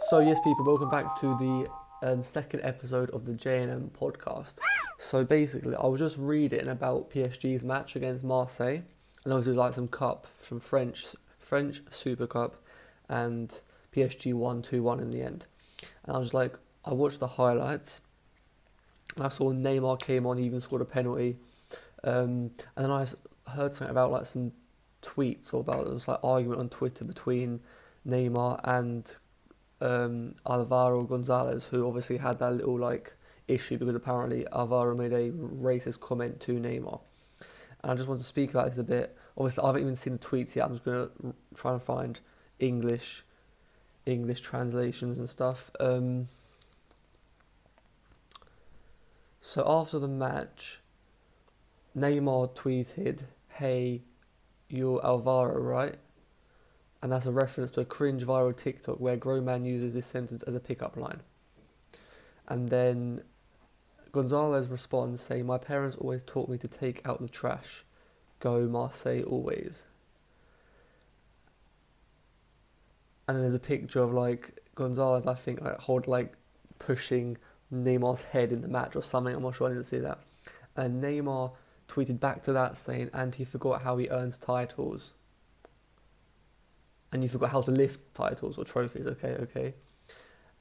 So yes, people, welcome back to the second episode of the JNM podcast. So basically, I was just reading about PSG's match against Marseille, and obviously it was like some cup from French Super Cup, and PSG won 2-1 in the end. And I was like, I watched the highlights, and I saw Neymar came on, he even scored a penalty, and then I heard something about like some tweets or about it was like argument on Twitter between Neymar and Alvaro Gonzalez, who obviously had that little like issue because apparently Alvaro made a racist comment to Neymar. And I just want to speak about this a bit. Obviously, I haven't even seen the tweets yet. I'm just gonna try and find English translations and stuff. So after the match, Neymar tweeted, "Hey, you're Alvaro, right?" And that's a reference to a cringe viral TikTok where a grown man uses this sentence as a pickup line. And then Gonzalez responds saying, "My parents always taught me to take out the trash. Go Marseille always." And then there's a picture of like Gonzalez, I think, like pushing Neymar's head in the match or something. I'm not sure, I didn't see that. And Neymar tweeted back to that saying, "And he forgot how he earns titles. And you forgot how to lift titles or trophies, okay.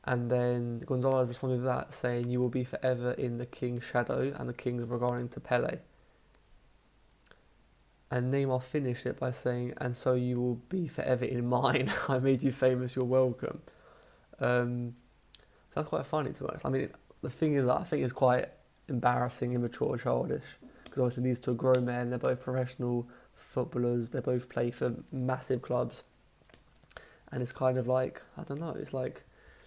And then Gonzalez responded to that saying, "You will be forever in the king's shadow," and the king's regarding to Pele. And Neymar finished it by saying, "And so you will be forever in mine. I made you famous, you're welcome." So that's quite funny to us. I mean, the thing is that I think it's quite embarrassing, immature, childish. Because obviously these two are grown men, they're both professional footballers, they both play for massive clubs. And it's kind of like, I don't know, it's like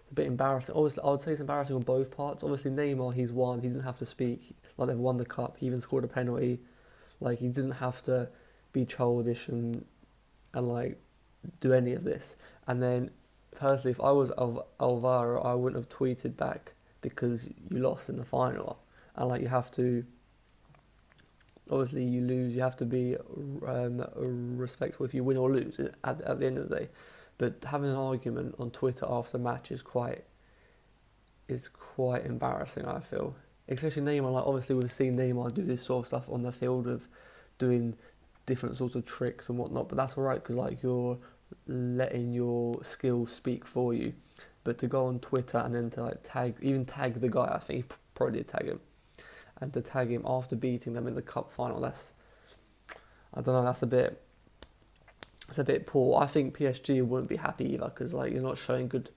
a bit embarrassing. Obviously, I would say it's embarrassing on both parts. Obviously, Neymar, he's won, he doesn't have to speak. Like, they've won the cup, he even scored a penalty. Like, he doesn't have to be childish and like, do any of this. And then, personally, if I was Alvaro, I wouldn't have tweeted back because you lost in the final. And, like, you have to, obviously, you lose, you have to be respectful if you win or lose at the end of the day. But having an argument on Twitter after the match is quite embarrassing, I feel. Especially Neymar, like obviously we've seen Neymar do this sort of stuff on the field of doing different sorts of tricks and whatnot, but that's alright because like you're letting your skills speak for you. But to go on Twitter and then to like tag the guy, I think he probably did tag him, and to tag him after beating them in the cup final, I don't know, it's a bit poor. I think PSG wouldn't be happy either because like you're not showing good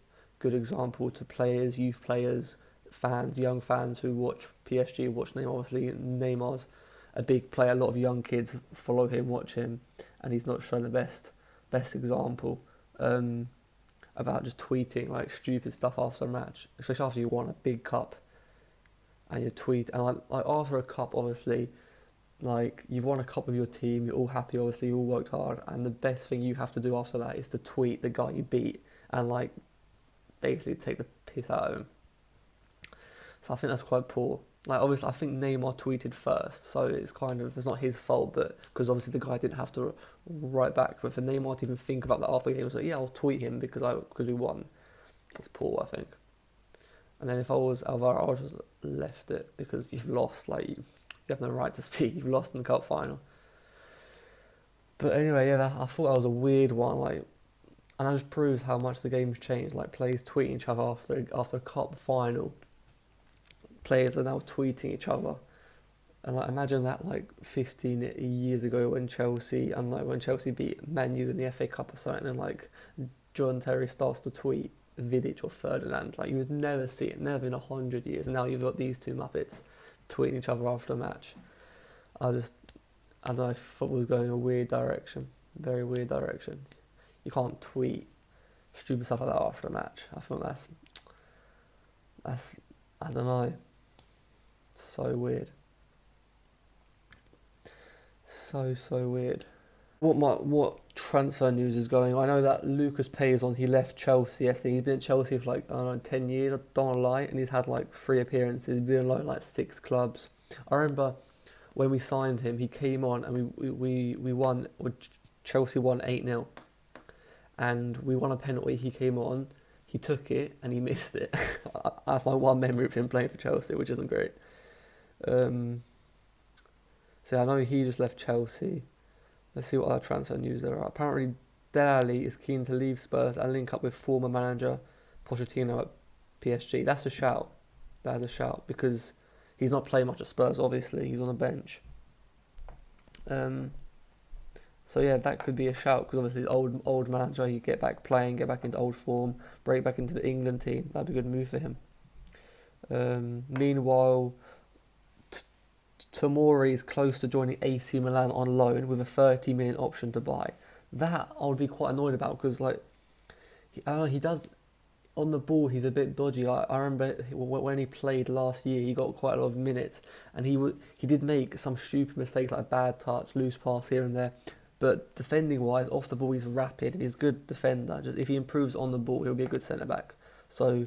example to players, youth players, fans, young fans who watch PSG, watch Neymar. Obviously, Neymar's a big player. A lot of young kids follow him, watch him, and he's not shown the best example about just tweeting like stupid stuff after a match, especially after you won a big cup and you tweet and like after a cup, obviously. Like, you've won a cup with your team, you're all happy, obviously, you all worked hard, and the best thing you have to do after that is to tweet the guy you beat and, like, basically take the piss out of him. So I think that's quite poor. Like, obviously, I think Neymar tweeted first, so it's not his fault, but because obviously the guy didn't have to write back. But for Neymar to even think about that after the game, was like, yeah, I'll tweet him because we won. It's poor, I think. And then if I was Alvaro, I would have just left it because you've lost, like, you have no right to speak. You've lost in the cup final. But anyway, yeah, I thought that was a weird one. Like, and that just proves how much the game's changed. Like, players tweeting each other after a cup final. Players are now tweeting each other. And like, imagine that like 15 years ago when Chelsea beat Man U in the FA Cup or something, and like John Terry starts to tweet Vidic or Ferdinand. Like, you would never see it, never in 100 years. And now you've got these two muppets tweeting each other after a match. I don't know if football's going a weird direction, very weird direction. You can't tweet stupid stuff like that after a match. I think that's I don't know, so weird, so weird. What transfer news is going on? I know that Lucas Payson, he left Chelsea yesterday. He's been at Chelsea for like, I don't know, 10 years, I don't want to lie, and he's had like 3 appearances. He's been in like 6 clubs. I remember when we signed him, he came on and we won, Chelsea won 8-0. And we won a penalty, he came on, he took it and he missed it. That's my one memory of him playing for Chelsea, which isn't great. So I know he just left Chelsea. Let's see what other transfer news there are. Apparently, Dele Alli is keen to leave Spurs and link up with former manager Pochettino at PSG. That's a shout. That is a shout because he's not playing much at Spurs. Obviously, he's on the bench. So yeah, that could be a shout because obviously old manager, he get back playing, get back into old form, break back into the England team. That'd be a good move for him. Meanwhile, Tomori is close to joining AC Milan on loan with a 30 million option to buy. That I would be quite annoyed about because I don't know, he does on the ball. He's a bit dodgy. Like, I remember when he played last year, he got quite a lot of minutes, and he did make some stupid mistakes like a bad touch, loose pass here and there. But defending wise, off the ball, he's rapid and he's a good defender. Just if he improves on the ball, he'll be a good centre back. So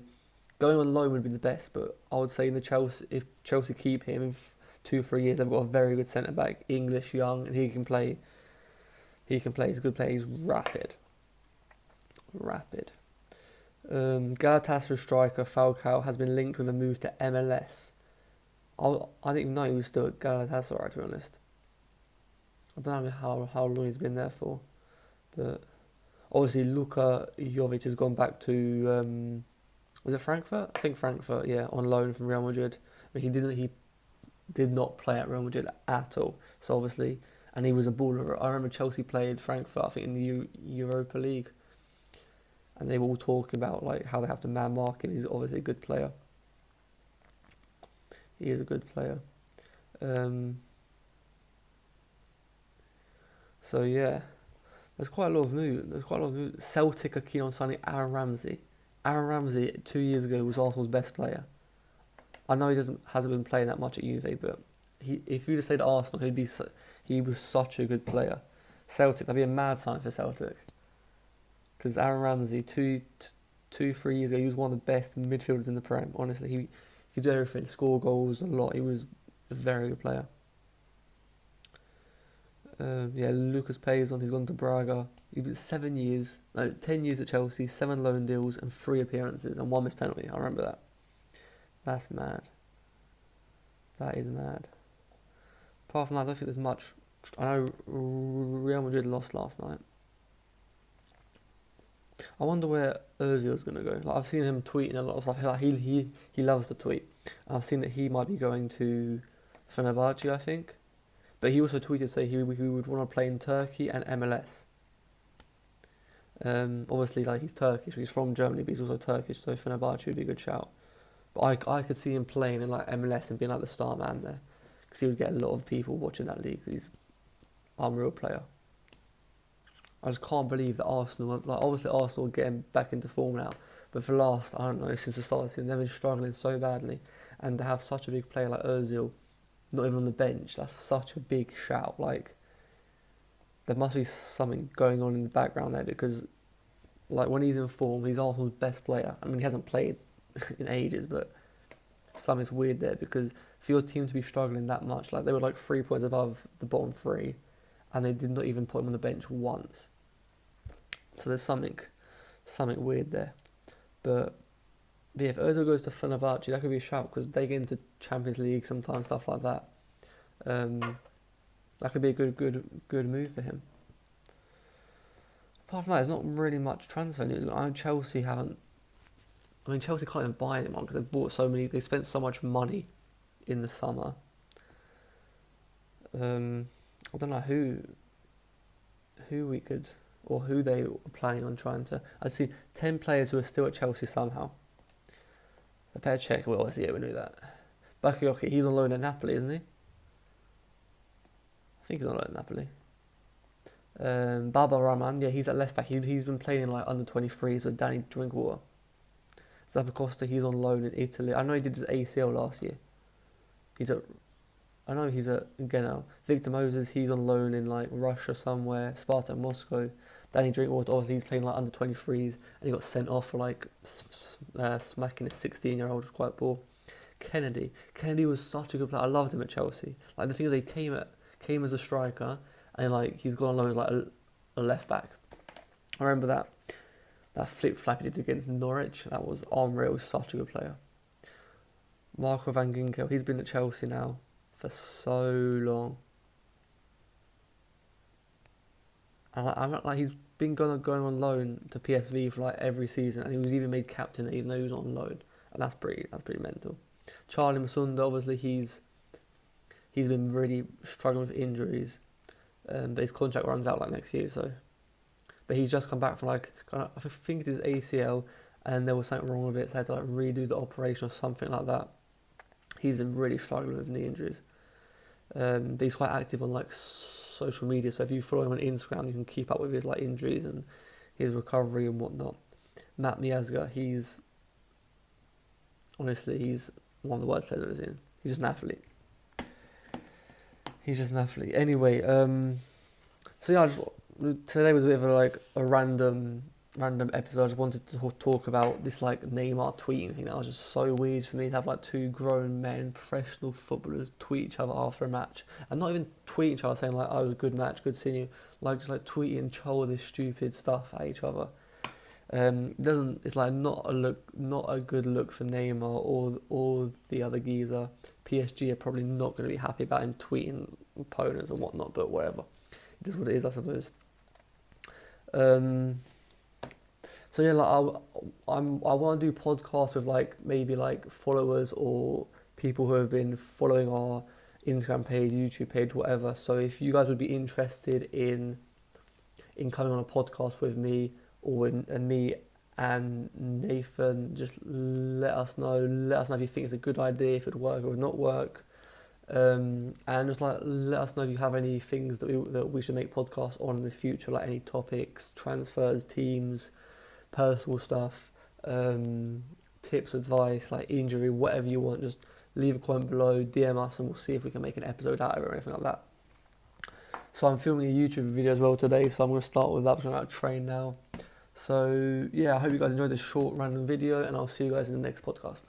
going on loan would be the best. But I would say if Chelsea keep him in 2-3 years, they've got a very good centre back, English, young, and he can play. He's a good player. He's rapid. Galatasaray striker Falcao has been linked with a move to MLS. I didn't even know he was still at Galatasaray, to be honest. I don't know how long he's been there for, but obviously Luka Jovic has gone back to was it Frankfurt? I think Frankfurt, yeah, on loan from Real Madrid. But he did not play at Real Madrid at all. So obviously, and he was a baller. I remember Chelsea played Frankfurt, I think in the Europa League, and they were all talking about like how they have to man mark him. He's obviously a good player. He is a good player. So yeah, there's quite a lot of news. Celtic are keen on signing Aaron Ramsey. Aaron Ramsey 2 years ago was Arsenal's best player. I know hasn't been playing that much at Juve, but if you just stayed at Arsenal, he was such a good player. Celtic, that'd be a mad sign for Celtic. Because Aaron Ramsey, 3 years ago, he was one of the best midfielders in the Prem. Honestly, he could do everything, score goals a lot. He was a very good player. Lucas Payson, he's gone to Braga. He's been 10 years at Chelsea, 7 loan deals and 3 appearances and 1 missed penalty. I remember that. That's mad. That is mad. Apart from that, I don't think there's much. I know Real Madrid lost last night. I wonder where Ozil's going to go. Like, I've seen him tweeting a lot of stuff. Like, he loves to tweet. I've seen that he might be going to Fenerbahce, I think. But he also tweeted saying he would want to play in Turkey and MLS. Obviously, like, he's Turkish. He's from Germany, but he's also Turkish, so Fenerbahce would be a good shout. But I could see him playing in like MLS and being like the star man there, because he would get a lot of people watching that league. He's an unreal player. I just can't believe that Arsenal, like, obviously Arsenal are getting back into form now, but for the last, I don't know, since the start of the season, they've been struggling so badly, and to have such a big player like Ozil, not even on the bench, that's such a big shout. Like, there must be something going on in the background there, because like when he's in form, he's Arsenal's best player. I mean, he hasn't played in ages, but something's weird there, because for your team to be struggling that much, like they were like 3 points above the bottom 3, and they did not even put him on the bench once. So there's something weird there. But yeah, if Ozil goes to Fenerbahce, that could be a shout, because they get into Champions League sometimes, stuff like that. That could be a good move for him. Apart from that, there's not really much transfer news. Chelsea can't even buy anyone because they spent so much money in the summer. I don't know who we could, or who they were planning on trying to. I see 10 players who are still at Chelsea somehow. The pair check. Well, yeah, we knew that. Bakayoko, he's on loan at Napoli, isn't he? I think he's on loan at Napoli. Baba Rahman, yeah, he's at left back. He's been playing in like under 23s with Danny Drinkwater. Zappacosta, he's on loan in Italy. I know he did his ACL last year. He's at Genoa. Victor Moses, he's on loan in like Russia somewhere. Sparta Moscow. Danny Drinkwater, obviously he's playing like under 23s, and he got sent off for like smacking a 16-year-old, which was quite poor. Kennedy was such a good player. I loved him at Chelsea. Like, the thing is, he came as a striker, and like he's gone on loan as like a left back. I remember that. That flip-flap he did against Norwich, that was unreal. Such a good player. Marco Van Ginkel, he's been at Chelsea now for so long. And like he's been going on loan to PSV for like every season, and he was even made captain even though he was on loan, and that's pretty mental. Charlie Masunda, obviously he's been really struggling with injuries, but his contract runs out like next year, so. But he's just come back from like I think it is ACL, and there was something wrong with it, so they had to like redo the operation or something like that. He's been really struggling with knee injuries. But he's quite active on like social media, so if you follow him on Instagram, you can keep up with his like injuries and his recovery and whatnot. Matt Miazga, he's one of the worst players I've ever seen. He's just an athlete. Anyway, so yeah, today was a bit of a random episode. I just wanted to talk about this like Neymar tweeting thing. That was just so weird for me to have like two grown men, professional footballers, tweet each other after a match, and not even tweet each other saying like, "Oh, it was a good match, good seeing you." Like just like tweeting childish, stupid stuff at each other. It's like not a good look for Neymar or the other geezer. PSG are probably not going to be happy about him tweeting opponents and whatnot, but whatever. It is what it is, I suppose. So yeah, like I want to do podcasts with like maybe like followers or people who have been following our Instagram page, YouTube page, whatever. So if you guys would be interested in coming on a podcast with me or me and Nathan, just let us know. Let us know if you think it's a good idea, if it would work or would not work. And just like let us know if you have any things that we should make podcasts on in the future, like any topics, transfers, teams, personal stuff, tips, advice, like injury, whatever you want. Just leave a comment below, DM us, and we'll see if we can make an episode out of it or anything like that. So I'm filming a YouTube video as well today, so I'm going to start with that. I'm going to train now. So yeah, I hope you guys enjoyed this short random video, and I'll see you guys in the next podcast.